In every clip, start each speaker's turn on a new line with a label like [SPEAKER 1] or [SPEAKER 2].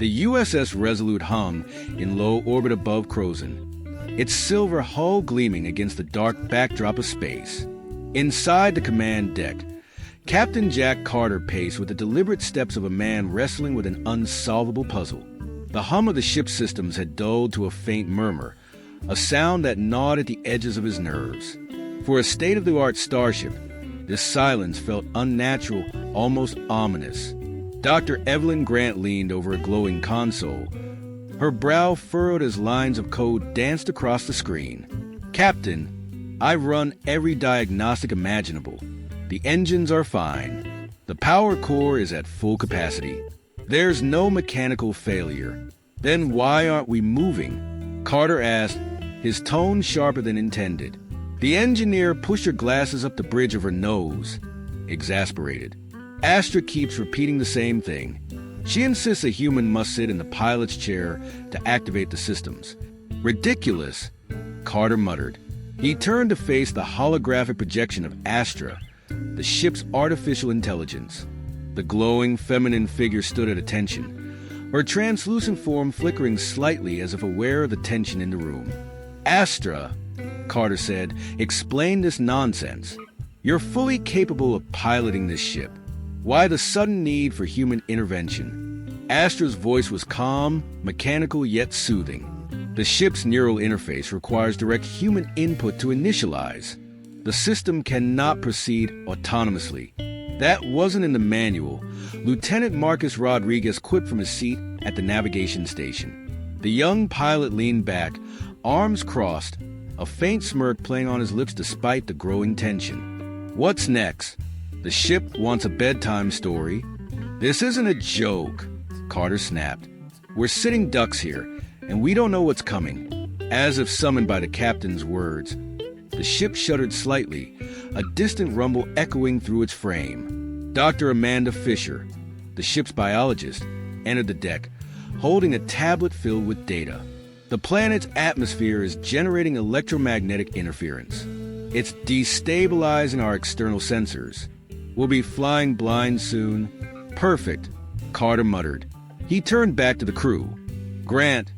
[SPEAKER 1] The USS Resolute hung in low orbit above Kroan, its silver hull gleaming against the dark backdrop of space. Inside the command deck, Captain Jack Carter paced with the deliberate steps of a man wrestling with an unsolvable puzzle. The hum of the ship's systems had dulled to a faint murmur, a sound that gnawed at the edges of his nerves. For a state-of-the-art starship, this silence felt unnatural, almost ominous. Dr. Evelyn Grant leaned over a glowing console, her brow furrowed as lines of code danced across the screen. "Captain, I've run every diagnostic imaginable. The engines are fine. The power core is at full capacity. There's no mechanical failure." "Then why aren't we moving?" Carter asked, his tone sharper than intended. The engineer pushed her glasses up the bridge of her nose, exasperated. "Astra keeps repeating the same thing. She insists a human must sit in the pilot's chair to activate the systems." "Ridiculous," Carter muttered. He turned to face the holographic projection of Astra, the ship's artificial intelligence. The glowing feminine figure stood at attention, her translucent form flickering slightly as if aware of the tension in the room. "Astra," Carter said, "explain this nonsense. You're fully capable of piloting this ship. Why the sudden need for human intervention?" Astra's voice was calm, mechanical yet soothing. "The ship's neural interface requires direct human input to initialize. The system cannot proceed autonomously. That wasn't in the manual," Lieutenant Marcus Rodriguez quipped from his seat at the navigation station. The young pilot leaned back, arms crossed, a faint smirk playing on his lips despite the growing tension. "What's next? The ship wants a bedtime story." "This isn't a joke," Carter snapped. "We're sitting ducks here, and we don't know what's coming." As if summoned by the captain's words, the ship shuddered slightly, a distant rumble echoing through its frame. Dr. Amanda Fisher, the ship's biologist, entered the deck, holding a tablet filled with data. "The planet's atmosphere is generating electromagnetic interference. It's destabilizing our external sensors. We'll be flying blind soon." "Perfect," Carter muttered. He turned back to the crew. "Grant,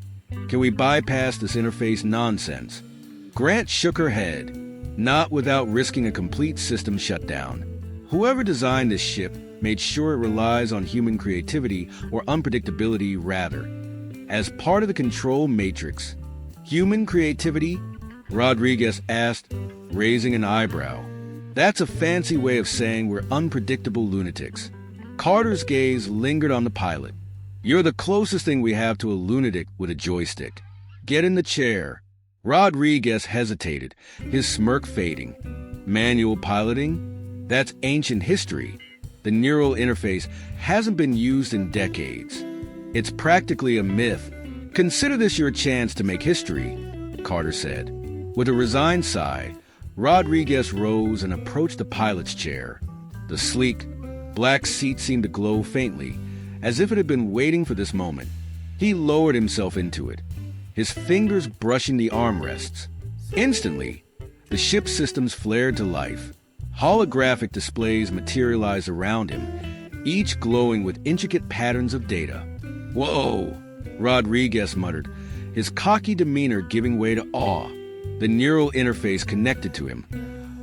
[SPEAKER 1] can we bypass this interface nonsense?" Grant shook her head. "Not without risking a complete system shutdown. Whoever designed this ship made sure it relies on human creativity, or unpredictability rather, as part of the control matrix." "Human creativity?" Rodriguez asked, raising an eyebrow. "That's a fancy way of saying we're unpredictable lunatics." Carter's gaze lingered on the pilot. "You're the closest thing we have to a lunatic with a joystick. Get in the chair." Rodriguez hesitated, his smirk fading. "Manual piloting? That's ancient history. The neural interface hasn't been used in decades. It's practically a myth. Consider this your chance to make history," Carter said. With a resigned sigh, Rodriguez rose and approached the pilot's chair. The sleek, black seat seemed to glow faintly, as if it had been waiting for this moment. He lowered himself into it, his fingers brushing the armrests. Instantly, the ship's systems flared to life. Holographic displays materialized around him, each glowing with intricate patterns of data. "Whoa," Rodriguez muttered, his cocky demeanor giving way to awe. The neural interface connected to him,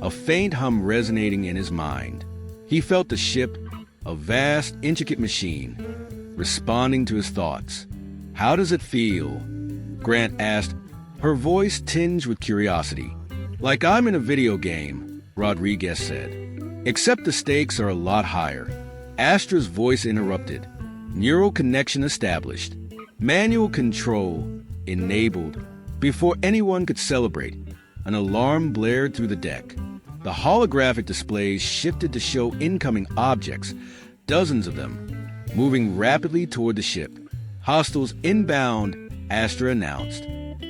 [SPEAKER 1] a faint hum resonating in his mind. He felt the ship, a vast, intricate machine, responding to his thoughts. "How does it feel?" Grant asked, her voice tinged with curiosity. "Like I'm in a video game," Rodriguez said. "Except the stakes are a lot higher." Astra's voice interrupted. Neural connection established. Manual control enabled. Before anyone could celebrate, an alarm blared through the deck. The holographic displays shifted to show incoming objects, dozens of them, moving rapidly toward the ship. "Hostiles inbound," Astra announced.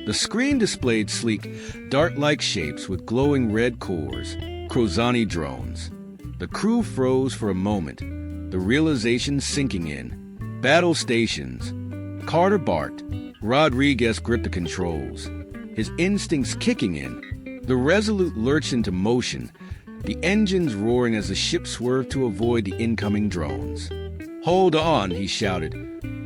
[SPEAKER 1] The screen displayed sleek, dart-like shapes with glowing red cores, Kroan drones. The crew froze for a moment, the realization sinking in. "Battle stations." Carter barked. Rodriguez gripped the controls, his instincts kicking in. The Resolute lurched into motion, the engines roaring as the ship swerved to avoid the incoming drones. "Hold on," he shouted.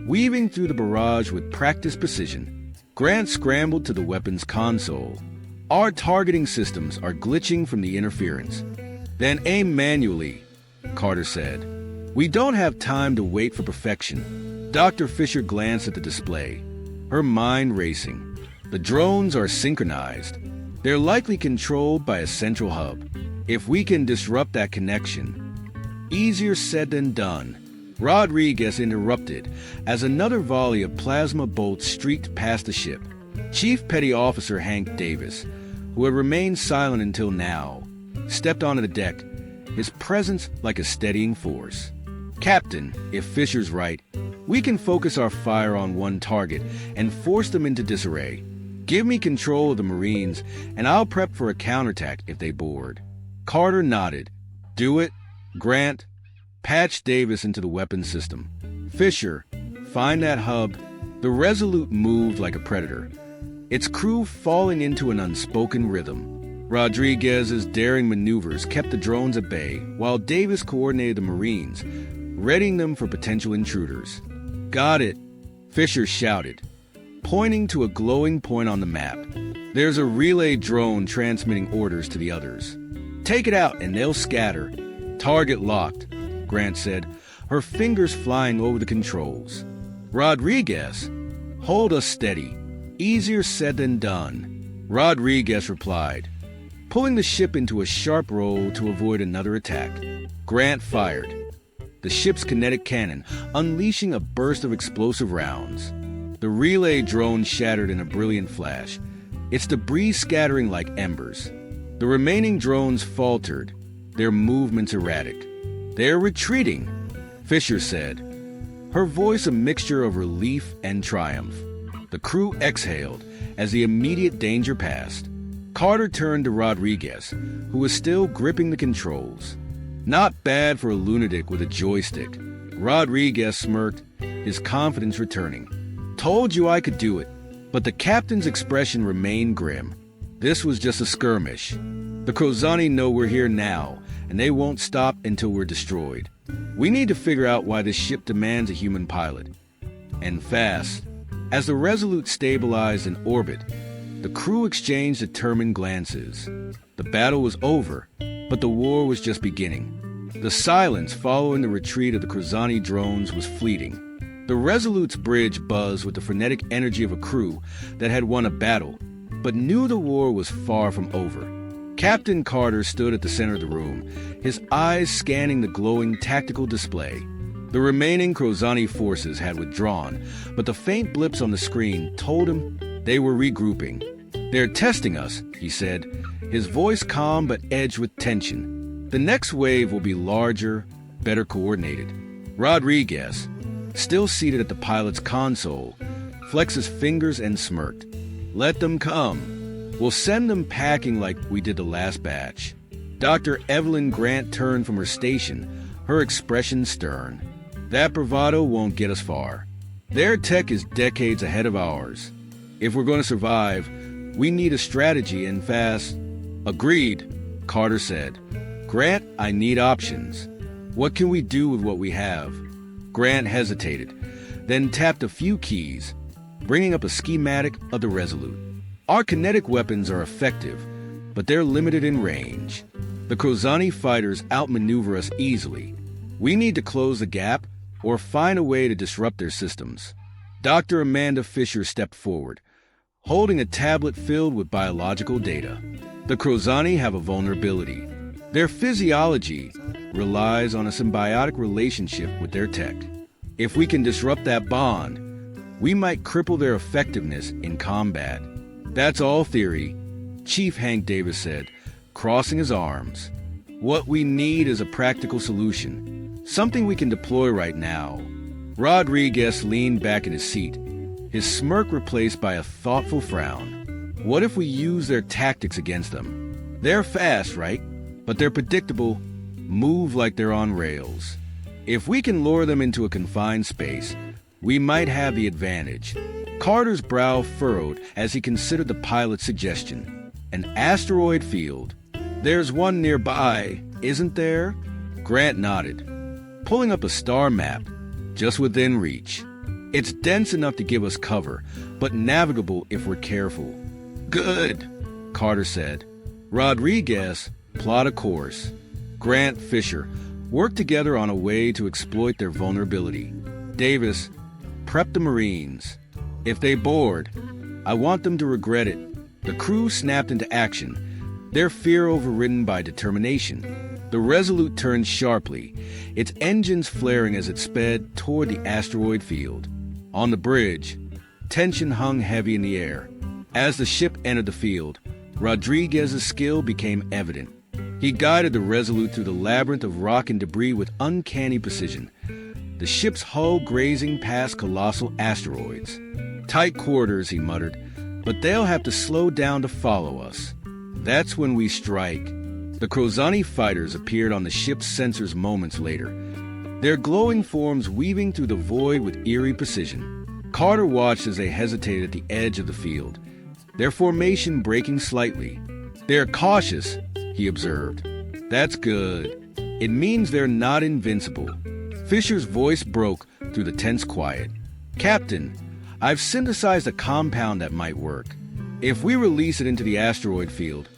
[SPEAKER 1] Weaving through the barrage with practiced precision, Grant scrambled to the weapon's console. Our targeting systems are glitching from the interference. Then aim manually, Carter said. We don't have time to wait for perfection. Dr. Fisher glanced at the display, her mind racing. The drones are synchronized. They're likely controlled by a central hub. If we can disrupt that connection. Easier said than done. Rodriguez interrupted as another volley of plasma bolts streaked past the ship. Chief Petty Officer Hank Davis, who had remained silent until now, stepped onto the deck, his presence like a steadying force. Captain, if Fisher's right, we can focus our fire on one target and force them into disarray. Give me control of the Marines, and I'll prep for a counterattack if they board. Carter nodded. Do it. Grant, patch Davis into the weapons system. Fisher, find that hub. The Resolute moved like a predator, its crew falling into an unspoken rhythm. Rodriguez's daring maneuvers kept the drones at bay, while Davis coordinated the Marines, readying them for potential intruders. Got it, Fisher shouted, pointing to a glowing point on the map. There's a relay drone transmitting orders to the others. Take it out and they'll scatter. Target locked, Grant said, her fingers flying over the controls. Rodriguez, hold us steady. Easier said than done, Rodriguez replied, pulling the ship into a sharp roll to avoid another attack. Grant fired, the ship's kinetic cannon unleashing a burst of explosive rounds. The relay drone shattered in a brilliant flash, its debris scattering like embers. The remaining drones faltered, their movements erratic. They're retreating, Fisher said, her voice a mixture of relief and triumph. The crew exhaled as the immediate danger passed. Carter turned to Rodriguez, who was still gripping the controls. Not bad for a lunatic with a joystick. Rodriguez smirked, his confidence returning. Told you I could do it. But the captain's expression remained grim. This was just a skirmish. The Krozani know we're here now, and they won't stop until we're destroyed. We need to figure out why this ship demands a human pilot. And fast. As the Resolute stabilized in orbit, the crew exchanged determined glances. The battle was over, but the war was just beginning. The silence following the retreat of the Krozani drones was fleeting. The Resolute's bridge buzzed with the frenetic energy of a crew that had won a battle, but knew the war was far from over. Captain Carter stood at the center of the room, his eyes scanning the glowing tactical display. The remaining Krozani forces had withdrawn, but the faint blips on the screen told him they were regrouping. They're testing us, he said, his voice calm but edged with tension. The next wave will be larger, better coordinated. Rodriguez, still seated at the pilot's console, flexed his fingers and smirked. Let them come. We'll send them packing like we did the last batch. Dr. Evelyn Grant turned from her station, her expression stern. That bravado won't get us far. Their tech is decades ahead of ours. If we're going to survive, we need a strategy and fast. Agreed, Carter said. Grant, I need options. What can we do with what we have? Grant hesitated, then tapped a few keys, bringing up a schematic of the Resolute. Our kinetic weapons are effective, but they're limited in range. The Krozani fighters outmaneuver us easily. We need to close the gap or find a way to disrupt their systems. Dr. Amanda Fisher stepped forward, holding a tablet filled with biological data. The Krozani have a vulnerability. Their physiology relies on a symbiotic relationship with their tech. If we can disrupt that bond, we might cripple their effectiveness in combat. That's all theory, Chief Hank Davis said, crossing his arms. What we need is a practical solution, something we can deploy right now. Rodriguez leaned back in his seat, his smirk replaced by a thoughtful frown. What if we use their tactics against them? They're fast, right? But they're predictable, move like they're on rails. If we can lure them into a confined space, we might have the advantage. Carter's brow furrowed as he considered the pilot's suggestion. An asteroid field. There's one nearby, isn't there? Grant nodded, pulling up a star map just within reach. It's dense enough to give us cover, but navigable if we're careful. Good, Carter said. Rodriguez, plot a course. Grant, Fisher, work together on a way to exploit their vulnerability. Davis, prep the Marines. If they board, I want them to regret it. The crew snapped into action, their fear overridden by determination. The Resolute turned sharply, its engines flaring as it sped toward the asteroid field. On the bridge, tension hung heavy in the air. As the ship entered the field, Rodriguez's skill became evident. He guided the Resolute through the labyrinth of rock and debris with uncanny precision, the ship's hull grazing past colossal asteroids. Tight quarters, he muttered, but they'll have to slow down to follow us. That's when we strike. The Kroan fighters appeared on the ship's sensors moments later, their glowing forms weaving through the void with eerie precision. Carter watched as they hesitated at the edge of the field, their formation breaking slightly. They're cautious, he observed. That's good. It means they're not invincible. Fisher's voice broke through the tense quiet. Captain, I've synthesized a compound that might work. If we release it into the asteroid field,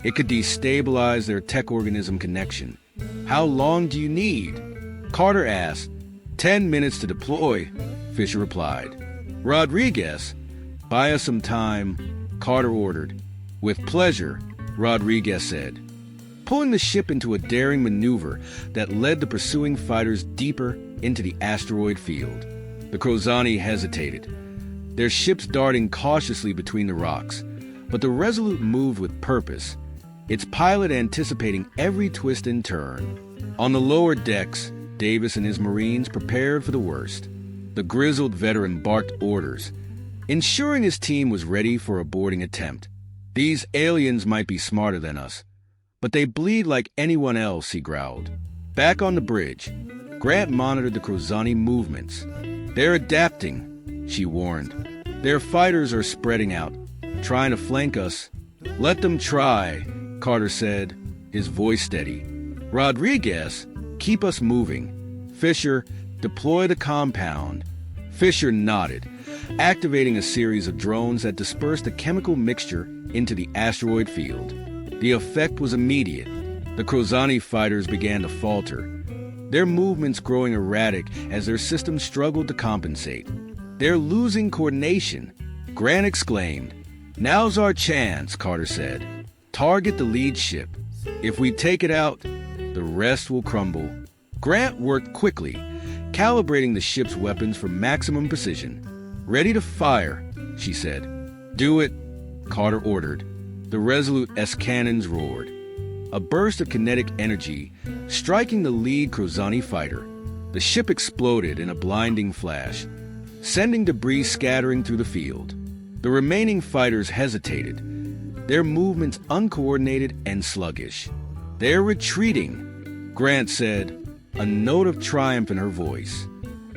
[SPEAKER 1] it could destabilize their tech-organism connection. How long do you need? Carter asked. 10 minutes to deploy, Fisher replied. Rodriguez, buy us some time, Carter ordered. With pleasure, Rodriguez said, pulling the ship into a daring maneuver that led the pursuing fighters deeper into the asteroid field. The Kroan hesitated, their ships darting cautiously between the rocks, but the Resolute moved with purpose, its pilot anticipating every twist and turn. On the lower decks, Davis and his Marines prepared for the worst. The grizzled veteran barked orders, ensuring his team was ready for a boarding attempt. These aliens might be smarter than us, but they bleed like anyone else, he growled. Back on the bridge, Grant monitored the Kroan movements. They're adapting, she warned. Their fighters are spreading out, trying to flank us. Let them try, Carter said, his voice steady. Rodriguez, keep us moving. Fisher, deploy the compound. Fisher nodded, activating a series of drones that dispersed a chemical mixture into the asteroid field. The effect was immediate. The Kroan fighters began to falter, their movements growing erratic as their systems struggled to compensate. They're losing coordination, Grant exclaimed. Now's our chance, Carter said. Target the lead ship. If we take it out, the rest will crumble. Grant worked quickly, calibrating the ship's weapons for maximum precision. Ready to fire, she said. Do it, Carter ordered. The Resolute S cannons roared, a burst of kinetic energy striking the lead Kroan fighter. The ship exploded in a blinding flash, sending debris scattering through the field. The remaining fighters hesitated, their movements uncoordinated and sluggish. They're retreating, Grant said, a note of triumph in her voice.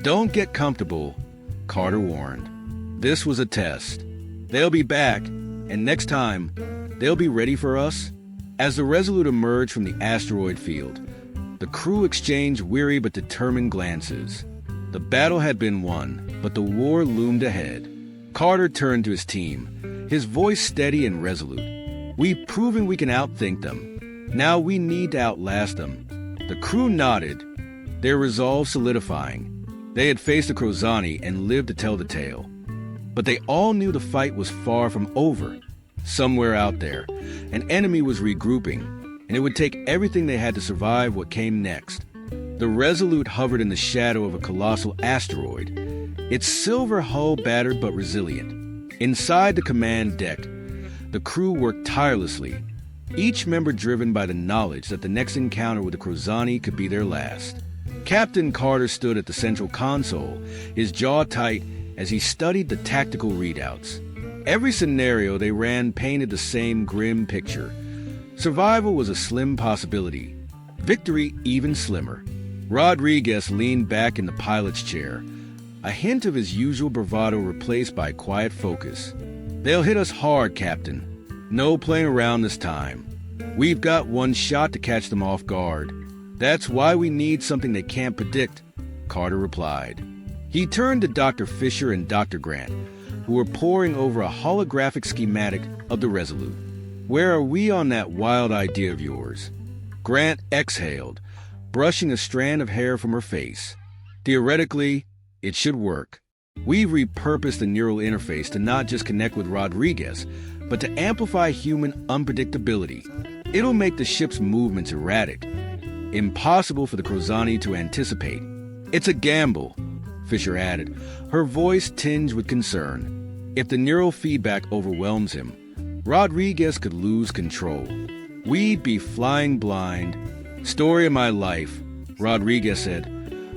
[SPEAKER 1] Don't get comfortable, Carter warned. This was a test. They'll be back, and next time, they'll be ready for us. As the Resolute emerged from the asteroid field, the crew exchanged weary but determined glances. The battle had been won, but the war loomed ahead. Carter turned to his team, his voice steady and resolute. We've proven we can outthink them. Now we need to outlast them. The crew nodded, their resolve solidifying. They had faced the Kroan and lived to tell the tale. But they all knew the fight was far from over. Somewhere out there, an enemy was regrouping, and it would take everything they had to survive what came next. The Resolute hovered in the shadow of a colossal asteroid, its silver hull battered but resilient. Inside the command deck, the crew worked tirelessly, each member driven by the knowledge that the next encounter with the Kroan could be their last. Captain Carter stood at the central console, his jaw tight as he studied the tactical readouts. Every scenario they ran painted the same grim picture. Survival was a slim possibility, victory even slimmer. Rodriguez leaned back in the pilot's chair, a hint of his usual bravado replaced by quiet focus. They'll hit us hard, Captain. No playing around this time. We've got one shot to catch them off guard. That's why we need something they can't predict, Carter replied. He turned to Dr. Fisher and Dr. Grant, who were poring over a holographic schematic of the Resolute. "Where are we on that wild idea of yours?" Grant exhaled, brushing a strand of hair from her face. "Theoretically, it should work. We've repurposed the neural interface to not just connect with Rodriguez, but to amplify human unpredictability. It'll make the ship's movements erratic, impossible for the Crozani to anticipate." "It's a gamble," Fisher added, her voice tinged with concern. "If the neural feedback overwhelms him, Rodriguez could lose control. We'd be flying blind." "Story of my life," Rodriguez said,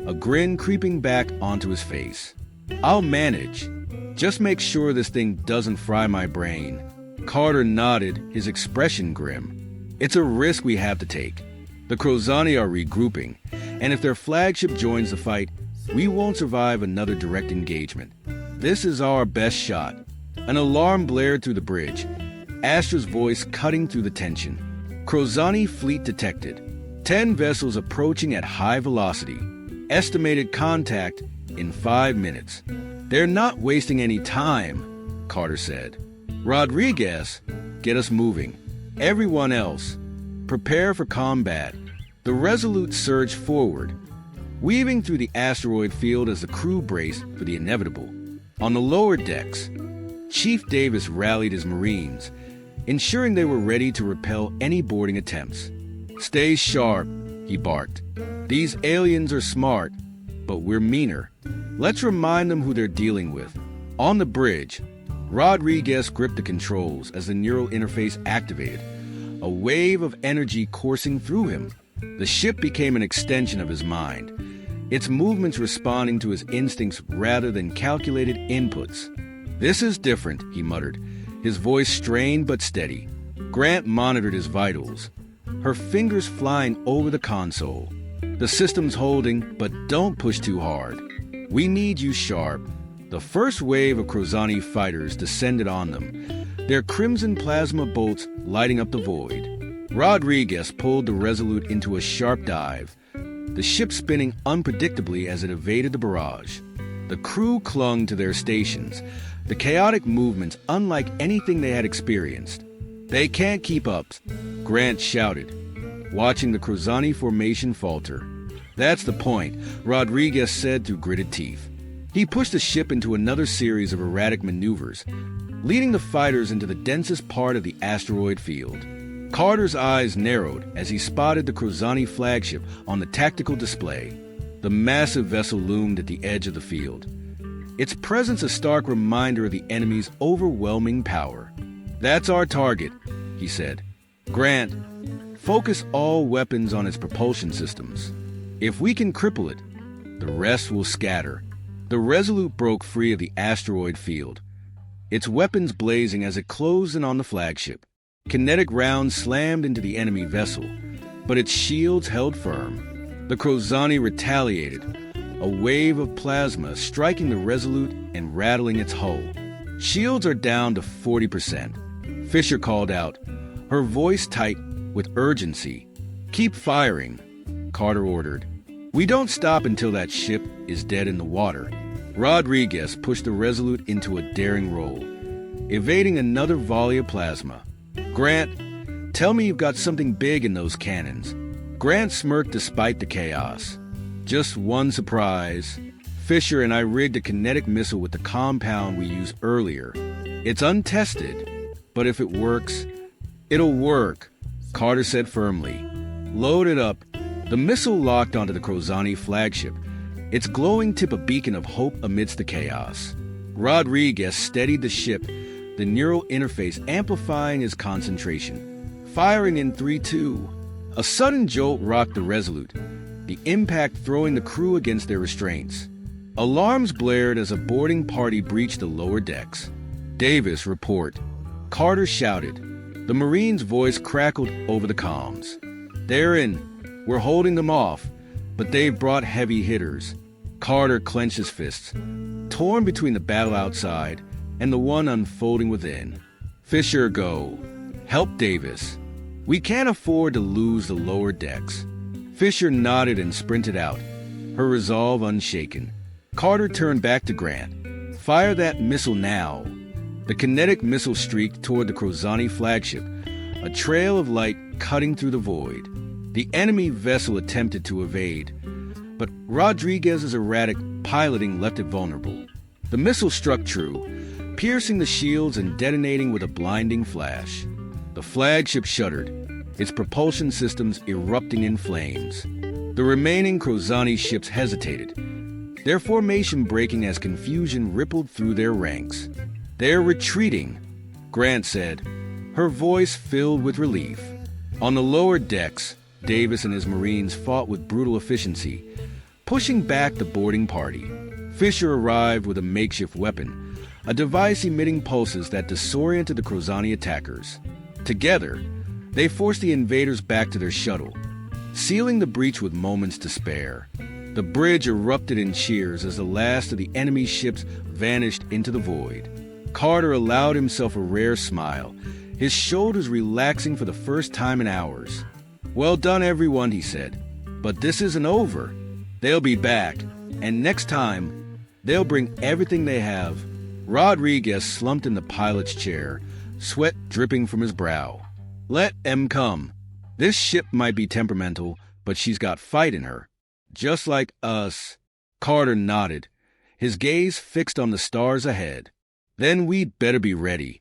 [SPEAKER 1] a grin creeping back onto his face. "I'll manage. Just make sure this thing doesn't fry my brain." Carter nodded, his expression grim. "It's a risk we have to take. The Crozani are regrouping, and if their flagship joins the fight, we won't survive another direct engagement. This is our best shot." An alarm blared through the bridge, Astra's voice cutting through the tension. "Crozani fleet detected. 10 vessels approaching at high velocity. Estimated contact in 5 minutes. They're not wasting any time," Carter said. "Rodriguez, get us moving. Everyone else, prepare for combat." The Resolute surged forward, weaving through the asteroid field as the crew braced for the inevitable. On the lower decks, Chief Davis rallied his Marines, ensuring they were ready to repel any boarding attempts. "Stay sharp," he barked. "These aliens are smart, but we're meaner. Let's remind them who they're dealing with." On the bridge, Rodriguez gripped the controls as the neural interface activated, a wave of energy coursing through him. The ship became an extension of his mind, its movements responding to his instincts rather than calculated inputs. "This is different," he muttered, his voice strained but steady. Grant monitored his vitals, her fingers flying over the console. "The system's holding, but don't push too hard. We need you sharp." The first wave of Crozani fighters descended on them, their crimson plasma bolts lighting up the void. Rodriguez pulled the Resolute into a sharp dive, the ship spinning unpredictably as it evaded the barrage. The crew clung to their stations, the chaotic movements unlike anything they had experienced. "They can't keep up," Grant shouted, watching the Crozani formation falter. "That's the point," Rodriguez said through gritted teeth. He pushed the ship into another series of erratic maneuvers, leading the fighters into the densest part of the asteroid field. Carter's eyes narrowed as he spotted the Crozani flagship on the tactical display. The massive vessel loomed at the edge of the field, its presence a stark reminder of the enemy's overwhelming power. "That's our target," he said. "Grant, focus all weapons on its propulsion systems. If we can cripple it, the rest will scatter." The Resolute broke free of the asteroid field, its weapons blazing as it closed in on the flagship. Kinetic rounds slammed into the enemy vessel, but its shields held firm. The Crozani retaliated, a wave of plasma striking the Resolute and rattling its hull. "Shields are down to 40%, Fisher called out, her voice tight with urgency. "Keep firing," Carter ordered. "We don't stop until that ship is dead in the water." Rodriguez pushed the Resolute into a daring roll, evading another volley of plasma. "Grant, tell me you've got something big in those cannons." Grant smirked despite the chaos. "Just one surprise. Fisher and I rigged a kinetic missile with the compound we used earlier. It's untested, but if it works, it'll work," Carter said firmly. "Load it up." The missile locked onto the Crozani flagship, its glowing tip a beacon of hope amidst the chaos. Rodriguez steadied the ship, the neural interface amplifying his concentration. Firing in 3-2. A sudden jolt rocked the Resolute, the impact throwing the crew against their restraints. Alarms blared as a boarding party breached the lower decks. "Davis, report," Carter shouted. The Marine's voice crackled over the comms. "They're in. We're holding them off, but they've brought heavy hitters." Carter clenched his fists, torn between the battle outside and the one unfolding within. "Fisher, go. Help Davis. We can't afford to lose the lower decks." Fisher nodded and sprinted out, her resolve unshaken. Carter turned back to Grant. "Fire that missile now." The kinetic missile streaked toward the Crozani flagship, a trail of light cutting through the void. The enemy vessel attempted to evade, but Rodriguez's erratic piloting left it vulnerable. The missile struck true, piercing the shields and detonating with a blinding flash. The flagship shuddered, its propulsion systems erupting in flames. The remaining Crozani ships hesitated, their formation breaking as confusion rippled through their ranks. "They're retreating," Grant said, her voice filled with relief. On the lower decks, Davis and his Marines fought with brutal efficiency, pushing back the boarding party. Fisher arrived with a makeshift weapon, a device emitting pulses that disoriented the Crozani attackers. Together, they forced the invaders back to their shuttle, sealing the breach with moments to spare. The bridge erupted in cheers as the last of the enemy ships vanished into the void. Carter allowed himself a rare smile, his shoulders relaxing for the first time in hours. "Well done, everyone," he said. "But this isn't over. They'll be back, and next time, they'll bring everything they have." Rodriguez slumped in the pilot's chair, sweat dripping from his brow. "Let 'em come. This ship might be temperamental, but she's got fight in her. Just like us." Carter nodded, his gaze fixed on the stars ahead. "Then we'd better be ready."